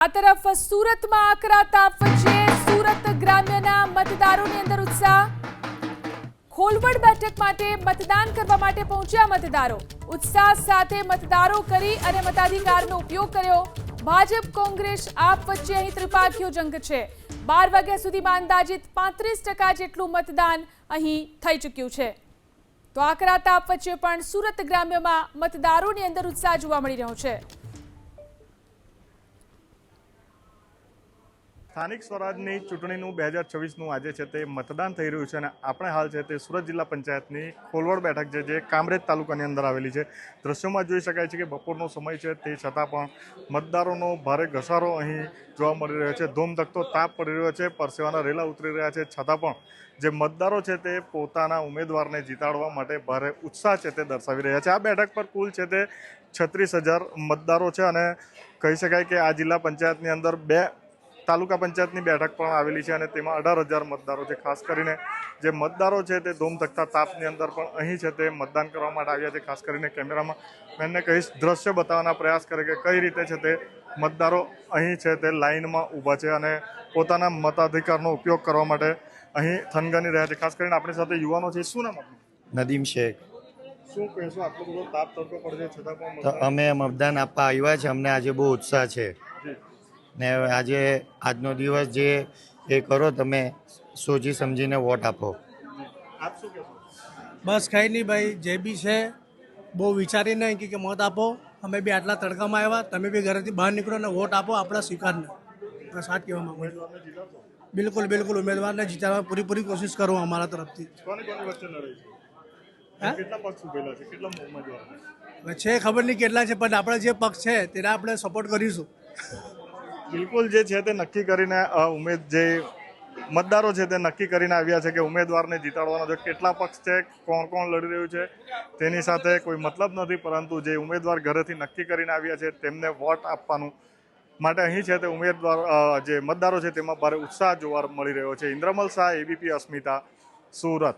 આ તરફ સુરતમાં આકરા તાપ વચ્ચે સુરત ગ્રામ્યના મતદારોની અંદર ઉત્સાહ। ખોલવડ બેઠક માટે મતદાન કરવા માટે પહોંચ્યા મતદારો। ઉત્સાહ સાથે મતદારો કરી અને મતાધિકારનો ઉપયોગ કર્યો। ભાજપ કોંગ્રેસ આપ વચ્ચે અહીં ત્રિપાખીયો જંગ છે। 12 વાગ્યા સુધીમાં અંદાજિત 35% જેટલું મતદાન અહીં થઈ ચૂક્યું છે। તો આકરા તાપ વચ્ચે પણ સુરત ગ્રામ્યમાં મતદારોની અંદર ઉત્સાહ જોવા મળી રહ્યો છે। સ્થાનિક સ્વરાજની ચૂંટણીનું 2026નું આજે છે તે મતદાન થઈ રહ્યું છે અને આપણે હાલ છે તે સુરત જિલ્લા પંચાયતની ખોલવડ બેઠક છે જે કામરેજ તાલુકાની અંદર આવેલી છે। દ્રશ્યોમાં જોઈ શકાય છે કે બપોરનો સમય છે તે છતાં પણ મતદારોનો ભારે ઘસારો અહીં જોવા મળી રહ્યો છે। ધોમધખતો તાપ પડી રહ્યો છે, પરસેવાના રેલા ઉતરી રહ્યા છે, છતાં પણ જે મતદારો છે તે પોતાના ઉમેદવારને જીતાડવા માટે ભારે ઉત્સાહ છે તે દર્શાવી રહ્યા છે। આ બેઠક પર કુલ છે તે 36,000 મતદારો છે અને કહી શકાય કે આ જિલ્લા પંચાયતની અંદર 2 તાલુકા પંચાયતની બેઠક પણ આવેલી છે અને તેમાં 18,000 મતદારો છે। ખાસ કરીને જે મતદારો છે તે ધોમધખતા તાપની અંદર પણ અહીં છે તે મતદાન કરવા માટે આવ્યા છે। ખાસ કરીને કેમેરામાં મેનને કહીશ દ્રશ્ય બતાવવાના પ્રયાસ કરે કે કઈ રીતે છે તે મતદારો અહીં છે તે લાઇનમાં ઊભા છે અને પોતાના મતાધિકારનો ઉપયોગ કરવા માટે અહીં થનગની રહ્યા છે। ખાસ કરીને આપણી સાથે યુવાનો છે। શું નામ આપનું? નદીમ શેખ। શું કહેશો? આટલો બધો તાપ તડકો પડે છે છતાં પણ તો અમે મતદાન આપવા આવ્યા છે, અમને આજે બહુ ઉત્સાહ છે ને આજે આજનો દિવસ જે એ કરો તમે સોચી સમજીને વોટ આપો। આપ શું કહેશો? બસ કંઈ નહીં ભાઈ, જે બી છે બહુ વિચારીને કે મત આપો। અમે બી આટલા તડકામાં આવ્યા, તમે બી ઘરેથી બહાર નીકળો ને વોટ આપો આપણા સ્વીકારને। બસ આ જ કહેવા માંગુ છું। ઉમેદવારને જીતાડશો? બિલકુલ બિલકુલ, ઉમેદવારને જીતાડવા પૂરી કોશિશ કરો અમારા તરફથી। કોની વચ્ચે લડાઈ છે? હા? કેટલા પક્ષ ઉભેલા છે? કેટલા ઉમેદવાર? હવે છે ખબર નહીં કેટલા છે, પણ આપણે જે પક્ષ છે તેને આપણે સપોર્ટ કરીશું। બિલકુલ જે છે તે નક્કી કરીને જે મતદારો છે તે નક્કી કરીને આવ્યા છે કે ઉમેદવારને જીતાડવાનો છે। કેટલા પક્ષ છે, કોણ કોણ લડી રહ્યું છે તેની સાથે કોઈ મતલબ નથી, પરંતુ જે ઉમેદવાર ઘરેથી નક્કી કરીને આવ્યા છે તેમને વોટ આપવાનું માટે અહીં છે તે ઉમેદવાર જે મતદારો છે તેમાં ભારે ઉત્સાહ જોવા મળી રહ્યો છે। ઇન્દ્રમલ શાહ, ABP અસ્મિતા, સુરત।